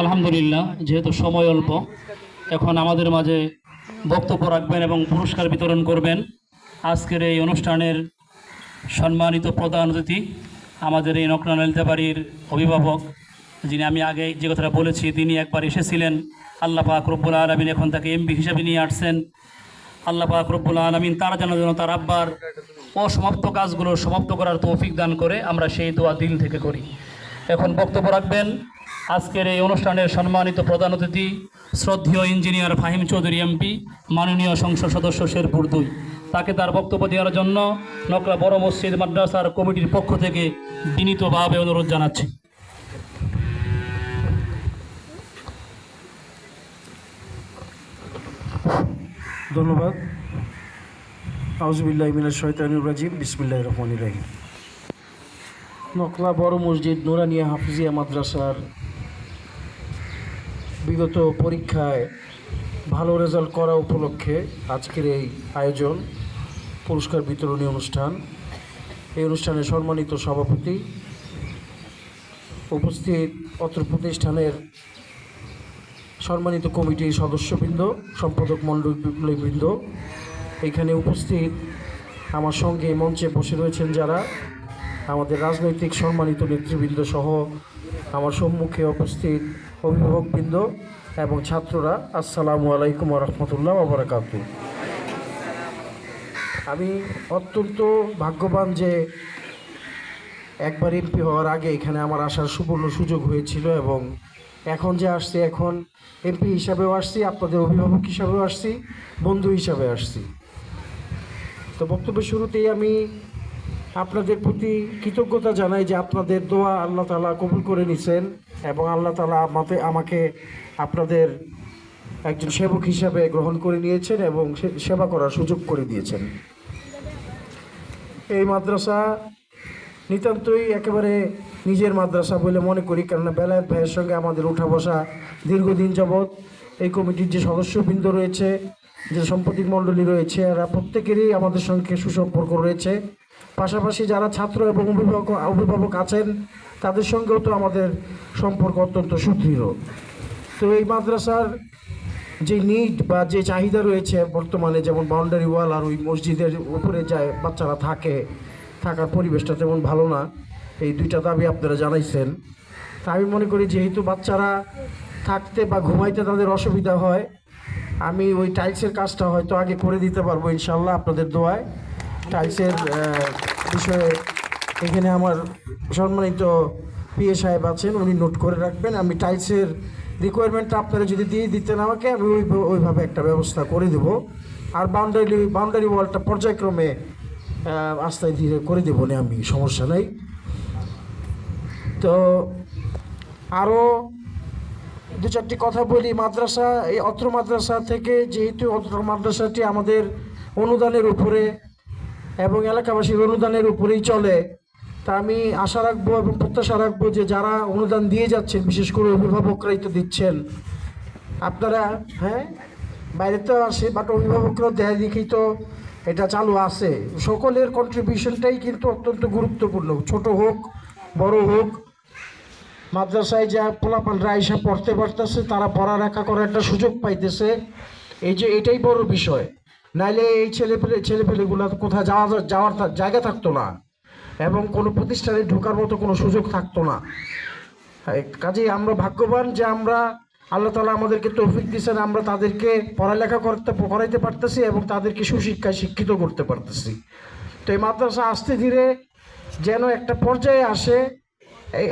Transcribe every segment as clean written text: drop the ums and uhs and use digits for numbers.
আলহামদুলিল্লাহ, যেহেতু সময় অল্প, এখন আমাদের মাঝে বক্তব্য রাখবেন এবং পুরস্কার বিতরণ করবেন আজকের এই অনুষ্ঠানের সম্মানিত প্রধান অতিথি, আমাদের এই নকলা নালিতাবাড়ির অভিভাবক, যিনি আমি আগে যে কথাটা বলেছি, তিনি একবার এসেছিলেন। আল্লাহ পাক রব্বুল আলামিন এখন তাকে এমপি হিসাবে নিয়ে আসছেন। আল্লাহ পাক রব্বুল আলামিন তার যেন তার আব্বার অসমাপ্ত কাজগুলো সমাপ্ত করার তৌফিক দান করে, আমরা সেই দোয়া দিল থেকে করি। এখন বক্তব্য রাখবেন আজকের এই অনুষ্ঠানের সম্মানিত প্রধান অতিথি, শ্রদ্ধেয় ইঞ্জিনিয়ার ফাহিম চৌধুরী এমপি, মাননীয় সংসদ সদস্য শেরপুর 2। তাকে তার বক্তব্য দেওয়ার জন্য নকলা বড় মসজিদ মাদ্রাসার কমিটির পক্ষ থেকে বিনীতভাবে অনুরোধ জানাচ্ছি। ধন্যবাদ। আউযুবিল্লাহি মিনাশ শাইতানির রাজিম, বিসমিল্লাহির রহমানির রহিম। নকলা বড় মসজিদ নুরানিয়া হাফিজিয়া মাদ্রাসার বিগত পরীক্ষায় ভালো রেজাল্ট করা উপলক্ষে আজকের এই আয়োজন, পুরস্কার বিতরণী অনুষ্ঠান। এই অনুষ্ঠানের সম্মানিত সভাপতি, উপস্থিত অত্র প্রতিষ্ঠানের সম্মানিত কমিটির সদস্যবৃন্দ, সম্পাদক মণ্ডলীবৃন্দ, এখানে উপস্থিত আমার সঙ্গে মঞ্চে বসে রয়েছেন যারা, আমাদের রাজনৈতিক সম্মানিত নেতৃবৃন্দ সহ আমার সম্মুখে উপস্থিত অভিভাবকবৃন্দ এবং ছাত্ররা, আসসালামু আলাইকুম ওয়া রাহমাতুল্লাহি ওয়া বারাকাতুহু। আমি অত্যন্ত ভাগ্যবান যে একবার এমপি হওয়ার আগে এখানে আমার আসার সুবর্ণ সুযোগ হয়েছিল, এবং এখন যে আসছি, এখন এমপি হিসাবেও আসছি, আপনাদের অভিভাবক হিসাবেও আসছি, বন্ধু হিসাবে আসছি। তো বক্তব্যের শুরুতেই আমি আপনাদের প্রতি কৃতজ্ঞতা জানাই যে আপনাদের দোয়া আল্লাহ তাআলা কবুল করে নিছেন, এবং আল্লাহ তাআলা আমাকে আপনাদের একজন সেবক হিসাবে গ্রহণ করে নিয়েছেন এবং সেবা করার সুযোগ করে দিয়েছেন। এই মাদ্রাসা নিতান্তই একেবারে নিজের মাদ্রাসা বলে মনে করি, কেননা বেলায়েত ভাইয়ের সঙ্গে আমাদের উঠা বসা দীর্ঘদিন যাবৎ। এই কমিটির যে সদস্যবৃন্দ রয়েছে, যে সম্পাদক মণ্ডলী রয়েছে, এরা প্রত্যেকেরই আমাদের সঙ্গে সুসম্পর্ক রয়েছে। পাশাপাশি যারা ছাত্র এবং অভিভাবক আছেন, তাদের সঙ্গেও তো আমাদের সম্পর্ক অত্যন্ত সুদৃঢ়। তো এই মাদ্রাসার যে নিড বা যে চাহিদা রয়েছে বর্তমানে, যেমন বাউন্ডারি ওয়াল আর ওই মসজিদের উপরে যায় বাচ্চারা থাকার পরিবেশটা তেমন ভালো না, এই দুইটা দাবি আপনারা জানাইছেন। তা আমি মনে করি যেহেতু বাচ্চারা থাকতে বা ঘুমাইতে তাদের অসুবিধা হয়, আমি ওই টাইলসের কাজটা হয়তো আগে করে দিতে পারবো ইনশাল্লাহ আপনাদের দোয়ায়। টাইলসের বিষয়ে এখানে আমার সম্মানিত পিএ সাহেব আছেন, উনি নোট করে রাখবেন। আমি টাইলসের রিকোয়ারমেন্টটা আপনারা যদি দিয়ে দিতেন আমাকে, আমি ওইভাবে একটা ব্যবস্থা করে দেবো। আর বাউন্ডারি ওয়ালটা পর্যায়ক্রমে আস্তে ধীরে করে দেবো না, আমি সমস্যা নেই। তো আরও দু চারটি কথা বলি। মাদ্রাসা, এই অত্র মাদ্রাসা থেকে, যেহেতু অত্র মাদ্রাসাটি আমাদের অনুদানের উপরে এবং এলাকাবাসীর অনুদানের উপরেই চলে, তা আমি আশা রাখবো এবং প্রত্যাশা রাখবো যে যারা অনুদান দিয়ে যাচ্ছেন, বিশেষ করে অভিভাবকরাই তো দিচ্ছেন, আপনারা, হ্যাঁ বাইরে তো আসে বাট অভিভাবকরাও দেয় দেখেই তো এটা চালু আছে। সকলের কন্ট্রিবিউশনটাই কিন্তু অত্যন্ত গুরুত্বপূর্ণ, ছোট হোক বড় হোক। মাদ্রাসায় যা পোলাপানরা আইসা পড়তে পারতেছে, তারা পড়ালেখা করার একটা সুযোগ পাইতেছে, এটাই বড় বিষয়। নাইলে এই ছেলেপেলেগুলো কোথায় যাওয়ার জায়গা থাকতো না, এবং কোনো প্রতিষ্ঠানে ঢোকার মতো কোনো সুযোগ থাকতো না। কাজেই আমরা ভাগ্যবান যে আমরা, আল্লাহ তাআলা আমাদেরকে তৌফিক দিয়েছেন, আমরা তাদেরকে পড়ালেখা করাইতে পারতেছি এবং তাদেরকে সুশিক্ষায় শিক্ষিত করতে পারতেছি। তো এই মাদ্রাসা আস্তে ধীরে যেন একটা পর্যায়ে আসে।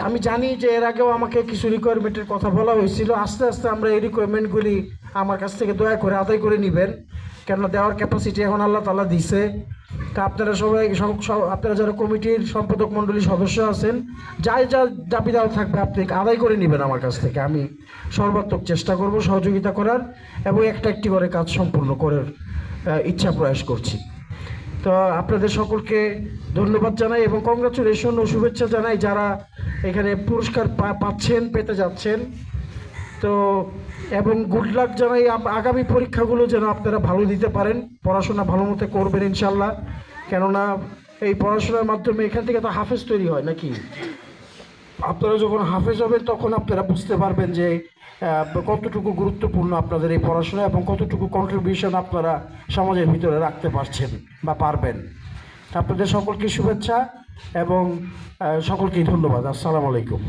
আমি জানি যে এর আগেও আমাকে কিছু রিকোয়ারমেন্টের কথা বলা হয়েছিল, আস্তে আস্তে আমরা এই রিকোয়ারমেন্টগুলি আমার কাছ থেকে দয়া করে আদায় করে নেবেন, কেননা দেওয়ার ক্যাপাসিটি এখন আল্লাহ তাআলা দিছে। তা আপনারা সবাই, আপনারা যারা কমিটির সম্পাদক মণ্ডলীর সদস্য আছেন, যা দাবি দেওয়া থাকবে আপনি আদায় করে নেবেন আমার কাছ থেকে। আমি সর্বাত্মক চেষ্টা করব সহযোগিতা করার, এবং একটি করে কাজ সম্পূর্ণ করার ইচ্ছা প্রয়াস করছি। তো আপনাদের সকলকে ধন্যবাদ জানাই এবং কংগ্রাচুলেশন ও শুভেচ্ছা জানাই যারা এখানে পুরস্কার পাচ্ছেন, পেতে যাচ্ছেন। তো এবং গুড লাক জানাই, আগামী পরীক্ষাগুলো যেন আপনারা ভালো দিতে পারেন, পড়াশোনা ভালো মতো করবেন ইনশাল্লাহ। কেননা এই পড়াশোনার মাধ্যমে এখান থেকে তো হাফেজ তৈরি হয় নাকি, আপনারা যখন হাফেজ হবেন তখন আপনারা বুঝতে পারবেন যে কতটুকু গুরুত্বপূর্ণ আপনাদের এই পড়াশোনা এবং কতটুকু কন্ট্রিবিউশন আপনারা সমাজের ভিতরে রাখতে পারছেন বা পারবেন। আপনাদের সকলকে শুভেচ্ছা এবং সকলকেই ধন্যবাদ। আসসালামু আলাইকুম।